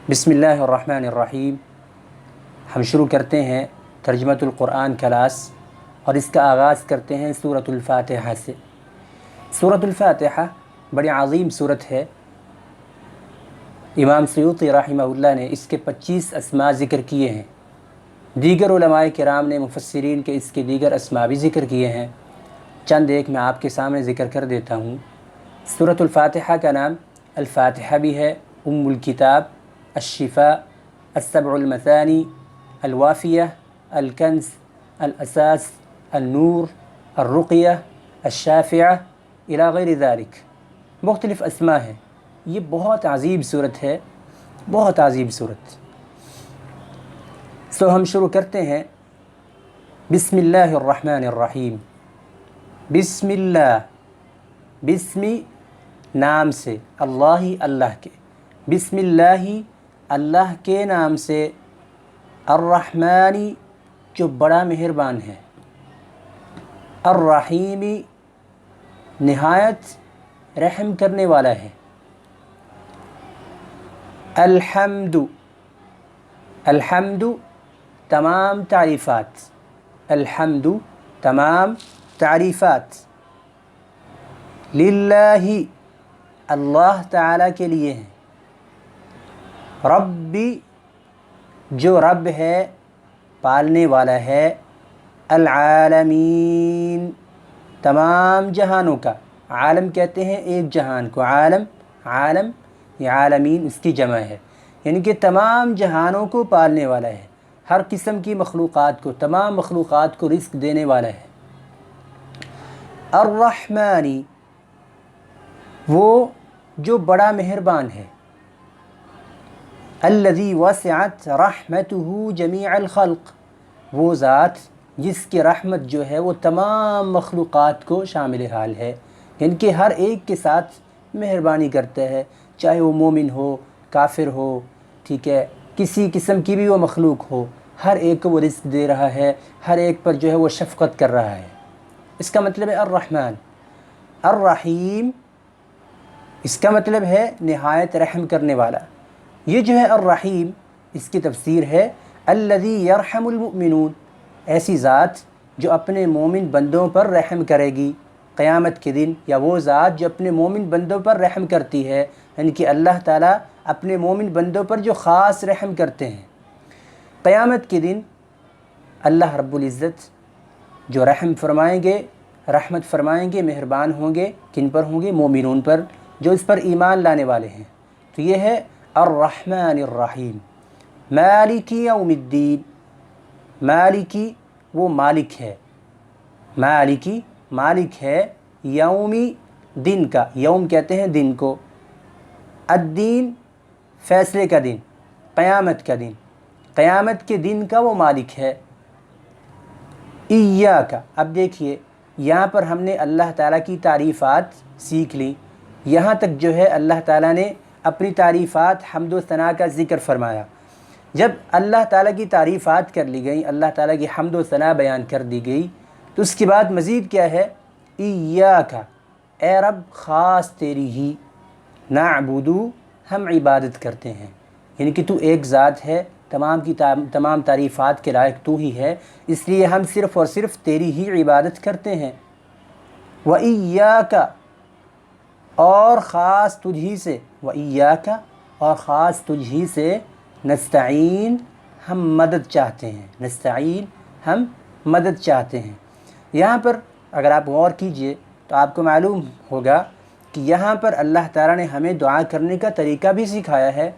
بسم اللہ الرحمن الرحیم۔ ہم شروع کرتے ہیں ترجمۃ القرآن کلاس، اور اس کا آغاز کرتے ہیں سورۃ الفاتحہ سے۔ سورۃ الفاتحہ بڑی عظیم سورت ہے۔ امام سیوطی رحمہ اللہ نے اس کے 25 اسماء ذکر کیے ہیں۔ دیگر علماء کرام نے مفسرین کے اس کے دیگر اسماء بھی ذکر کیے ہیں۔ چند ایک میں آپ کے سامنے ذکر کر دیتا ہوں۔ سورۃ الفاتحہ کا نام الفاتحہ بھی ہے، ام الکتاب، الشفاء، السبع المثانی، الوافیہ، الکنز، الاساس، النور، الرقیہ، الشافعہ الی غیر ذالک، مختلف اسماء ہیں۔ یہ بہت عظیم صورت ہے، بہت عظیم صورت۔ ہم شروع کرتے ہیں بسم اللہ الرحمن الرحیم۔ بسم اللہ، بسم نام سے، اللہ اللہ کے، بسم اللہ اللہ کے نام سے، الرحمن جو بڑا مہربان ہے، الرحیم نہایت رحم کرنے والا ہے، الحمد الحمد تمام تعریفات، الحمد تمام تعریفات، للہ اللہ تعالیٰ کے لیے ہیں، ربی جو رب ہے، پالنے والا ہے، العالمین تمام جہانوں کا، عالم کہتے ہیں ایک جہان کو، عالم عالم یہ عالمین اس کی جمع ہے، یعنی کہ تمام جہانوں کو پالنے والا ہے، ہر قسم کی مخلوقات کو، تمام مخلوقات کو رزق دینے والا ہے۔ الرحمن وہ جو بڑا مہربان ہے، الذی وسعت رحمتہ جمیع الخلق وہ ذات جس کی رحمت جو ہے وہ تمام مخلوقات کو شامل حال ہے، یعنی کہ ہر ایک کے ساتھ مہربانی کرتا ہے، چاہے وہ مومن ہو، کافر ہو، ٹھیک ہے، کسی قسم کی بھی وہ مخلوق ہو، ہر ایک کو وہ رزق دے رہا ہے، ہر ایک پر جو ہے وہ شفقت کر رہا ہے۔ اس کا مطلب ہے الرحمن۔ الرحیم اس کا مطلب ہے نہایت رحم کرنے والا۔ یہ جو ہے الرحیم، اس کی تفسیر ہے الذی یرحم المؤمنون، ایسی ذات جو اپنے مومن بندوں پر رحم کرے گی قیامت کے دن، یا وہ ذات جو اپنے مومن بندوں پر رحم کرتی ہے، یعنی کہ اللہ تعالیٰ اپنے مومن بندوں پر جو خاص رحم کرتے ہیں قیامت کے دن، اللہ رب العزت جو رحم فرمائیں گے، رحمت فرمائیں گے، مہربان ہوں گے، کن پر ہوں گے؟ مومنون پر، جو اس پر ایمان لانے والے ہیں۔ تو یہ ہے الرحمن الرحیم۔ مالک یوم الدین، مالکی وہ مالک ہے، مالکی مالک ہے، یومی دن کا، یوم کہتے ہیں دن کو، الدین فیصلے کا دن، قیامت کا دن، قیامت کے دن کا وہ مالک ہے۔ ایاک، اب دیکھیے یہاں پر ہم نے اللہ تعالیٰ کی تعریفات سیکھ لی، یہاں تک جو ہے اللہ تعالیٰ نے اپنی تعریفات حمد و ثناء کا ذکر فرمایا۔ جب اللہ تعالیٰ کی تعریفات کر لی گئیں، اللہ تعالیٰ کی حمد و ثناء بیان کر دی گئی، تو اس کے بعد مزید کیا ہے؟ ایاک اے رب خاص تیری ہی، نعبدو ہم عبادت کرتے ہیں، یعنی کہ تو ایک ذات ہے، تمام تعریفات کے لائق تو ہی ہے، اس لیے ہم صرف اور صرف تیری ہی عبادت کرتے ہیں۔ وَإِيَّاكَ اور خاص تجھ ہی سے، وَإِيَّاكَ اور خاص تجھ ہی سے، نستعین ہم مدد چاہتے ہیں، نستعین ہم مدد چاہتے ہیں۔ یہاں پر اگر آپ غور کیجئے تو آپ کو معلوم ہوگا کہ یہاں پر اللہ تعالیٰ نے ہمیں دعا کرنے کا طریقہ بھی سکھایا ہے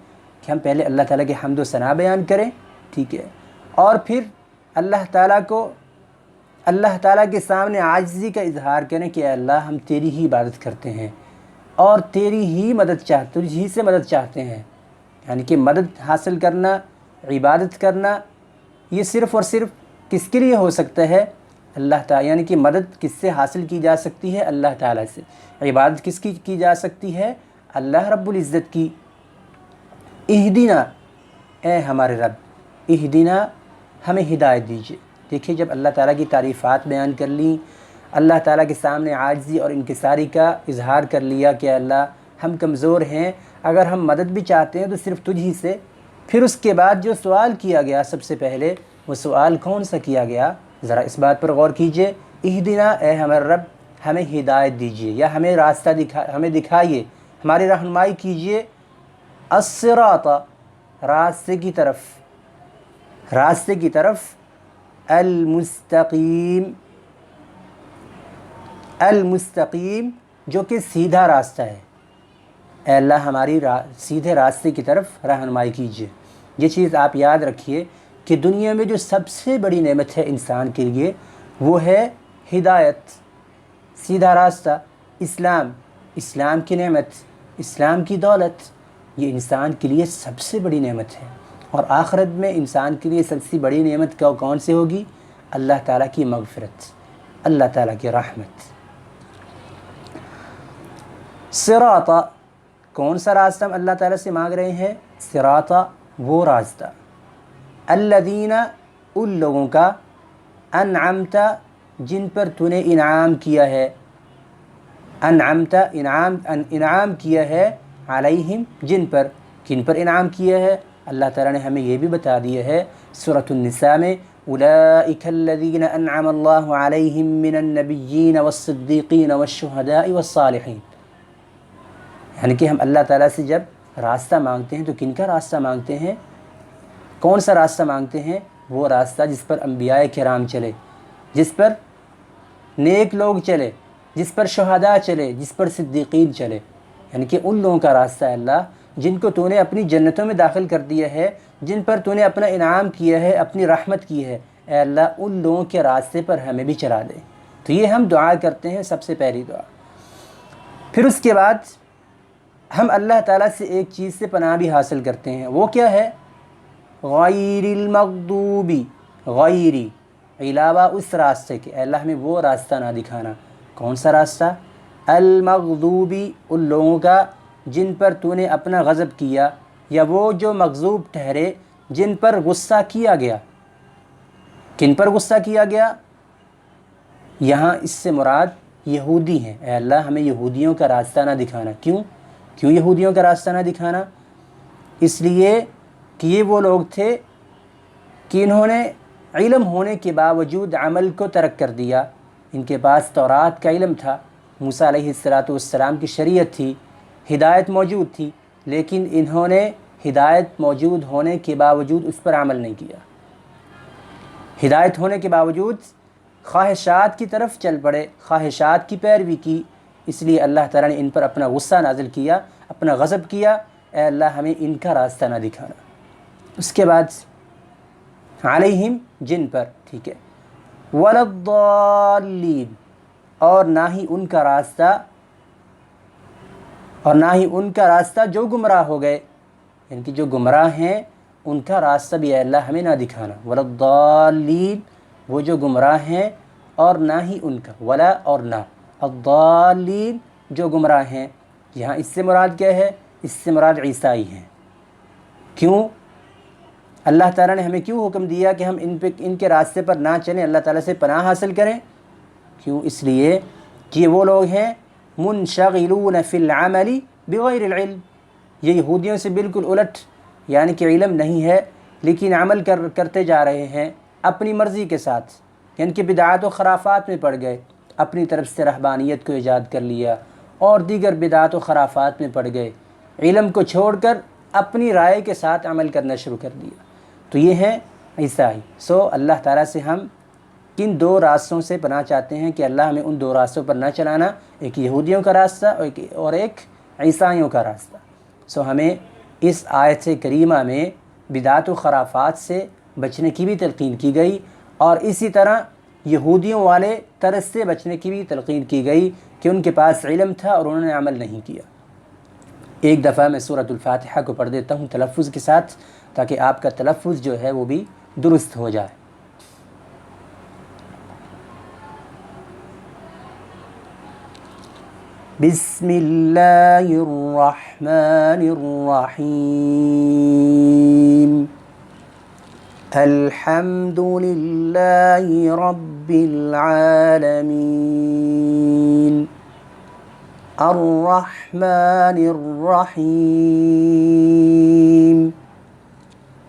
کہ ہم پہلے اللہ تعالیٰ کے حمد و ثناء بیان کریں، ٹھیک ہے، اور پھر اللہ تعالیٰ کے سامنے عاجزی کا اظہار کریں کہ اے اللہ ہم تیری ہی عبادت کرتے ہیں اور تیری ہی مدد چاہتے، تجھ ہی سے مدد چاہتے ہیں، یعنی کہ مدد حاصل کرنا، عبادت کرنا، یہ صرف اور صرف کس کے لیے ہو سکتا ہے؟ اللہ تعالیٰ، یعنی کہ مدد کس سے حاصل کی جا سکتی ہے؟ اللہ تعالیٰ سے۔ عبادت کس کی جا سکتی ہے؟ اللہ رب العزت کی۔ اہدنا اے ہمارے رب، اہدنا ہمیں ہدایت دیجیے۔ دیکھیے جب اللہ تعالیٰ کی تعریفات بیان کر لیں، اللہ تعالیٰ کے سامنے عاجزی اور انکساری کا اظہار کر لیا کہ اللہ ہم کمزور ہیں، اگر ہم مدد بھی چاہتے ہیں تو صرف تجھ ہی سے پھر اس کے بعد جو سوال کیا گیا سب سے پہلے، وہ سوال کون سا کیا گیا؟ ذرا اس بات پر غور کیجئے، اہدنا، اے ہمارے رب ہمیں ہدایت دیجیے یا ہمیں راستہ ہمیں دکھائیے، ہماری رہنمائی کیجیے، الصراط، راستے کی طرف، المستقیم جو کہ سیدھا راستہ ہے۔ اے اللہ ہماری سیدھے راستے کی طرف رہنمائی کیجیے۔ یہ چیز آپ یاد رکھیے کہ دنیا میں جو سب سے بڑی نعمت ہے انسان کے لیے وہ ہے ہدایت، سیدھا راستہ، اسلام کی نعمت، اسلام کی دولت، یہ انسان کے لیے سب سے بڑی نعمت ہے۔ اور آخرت میں انسان کے لیے سب سے بڑی نعمت کون سے ہوگی؟ اللہ تعالیٰ کی مغفرت، اللہ تعالیٰ کی رحمت۔ صراط، کون سا راستہ ہم اللہ تعالیٰ سے مانگ رہے ہیں؟ صراط، وہ راستہ، الذین، ان لوگوں کا، انعمت، جن پر تو نے انعام کیا ہے، انعمت، انعام کیا ہے، علیہم، جن پر، کن پر انعام کیا ہے؟ اللہ تعالیٰ نے ہمیں یہ بھی بتا دیا ہے سورۃ النساء میں، اولئک الذین انعم اللہ علیہم من النبیین والصدیقین والشہداء والصالحین۔ یعنی کہ ہم اللہ تعالیٰ سے جب راستہ مانگتے ہیں تو کن کا راستہ مانگتے ہیں؟ کون سا راستہ مانگتے ہیں؟ وہ راستہ جس پر انبیاء کرام چلے، جس پر نیک لوگ چلے، جس پر شہداء چلے، جس پر صدیقین چلے، یعنی کہ ان لوگوں کا راستہ ہے اللہ جن کو تو نے اپنی جنتوں میں داخل کر دیا ہے، جن پر تو نے اپنا انعام کیا ہے، اپنی رحمت کی ہے، اے اللہ ان لوگوں کے راستے پر ہمیں بھی چلا دے۔ تو یہ ہم دعا کرتے ہیں، سب سے پہلی دعا۔ پھر اس کے بعد ہم اللہ تعالیٰ سے ایک چیز سے پناہ بھی حاصل کرتے ہیں، وہ کیا ہے؟ غیر المغضوبی، غیری، علاوہ اس راستے کے، اے اللہ ہمیں وہ راستہ نہ دکھانا۔ کون سا راستہ؟ المغضوبی، ان لوگوں کا جن پر تو نے اپنا غضب کیا، یا وہ جو مغضوب ٹھہرے جن پر غصہ کیا گیا۔ کن پر غصہ کیا گیا؟ یہاں اس سے مراد یہودی ہیں، اے اللہ ہمیں یہودیوں کا راستہ نہ دکھانا۔ کیوں یہودیوں کا راستہ نہ دکھانا؟ اس لیے کہ یہ وہ لوگ تھے کہ انہوں نے علم ہونے کے باوجود عمل کو ترک کر دیا۔ ان کے پاس تورات کا علم تھا، موسیٰ علیہ السلام کی شریعت تھی، ہدایت موجود تھی، لیکن انہوں نے ہدایت موجود ہونے کے باوجود اس پر عمل نہیں کیا۔ ہدایت ہونے کے باوجود خواہشات کی طرف چل پڑے، خواہشات کی پیروی کی، اس لیے اللہ تعالیٰ نے ان پر اپنا غصہ نازل کیا، اپنا غضب کیا، اے اللہ ہمیں ان کا راستہ نہ دکھانا۔ اس کے بعد علیہم، جن پر، ٹھیک ہے، ولا الضالین، اور نہ ہی ان کا راستہ جو گمراہ ہو گئے، یعنی کہ جو گمراہ ہیں ان کا راستہ بھی اے اللہ ہمیں نہ دکھانا۔ ولا الضالین، وہ جو گمراہ ہیں، اور نہ ہی ان کا، ولا اور نہ، الضالین جو گمراہ ہیں۔ یہاں اس سے مراد کیا ہے؟ اس سے مراد عیسائی ہیں۔ کیوں؟ اللہ تعالیٰ نے ہمیں کیوں حکم دیا کہ ہم ان کے راستے پر نہ چلیں، اللہ تعالیٰ سے پناہ حاصل کریں؟ کیوں؟ اس لیے کہ یہ وہ لوگ ہیں منشغلون فی العمل بغیر العلم، یہ یہودیوں سے بالکل الٹ، یعنی کہ علم نہیں ہے لیکن عمل کرتے جا رہے ہیں اپنی مرضی کے ساتھ، یعنی کہ بدعات و خرافات میں پڑ گئے، اپنی طرف سے رہبانیت کو ایجاد کر لیا اور دیگر بدعات و خرافات میں پڑ گئے، علم کو چھوڑ کر اپنی رائے کے ساتھ عمل کرنا شروع کر دیا، تو یہ ہیں عیسائی۔ اللہ تعالیٰ سے ہم کن دو راستوں سے پناہ چاہتے ہیں کہ اللہ ہمیں ان دو راستوں پر نہ چلانا، ایک یہودیوں کا راستہ اور ایک عیسائیوں کا راستہ۔ ہمیں اس آیت کریمہ میں بدعات و خرافات سے بچنے کی بھی تلقین کی گئی، اور اسی طرح یہودیوں والے طرز سے بچنے کی بھی تلقین کی گئی کہ ان کے پاس علم تھا اور انہوں نے عمل نہیں کیا۔ ایک دفعہ میں سورۃ الفاتحہ کو پڑھ دیتا ہوں تلفظ کے ساتھ، تاکہ آپ کا تلفظ جو ہے وہ بھی درست ہو جائے۔ بسم اللہ الرحمن الرحیم، الحمد للہ رب العالمین، الرحمن الرحیم،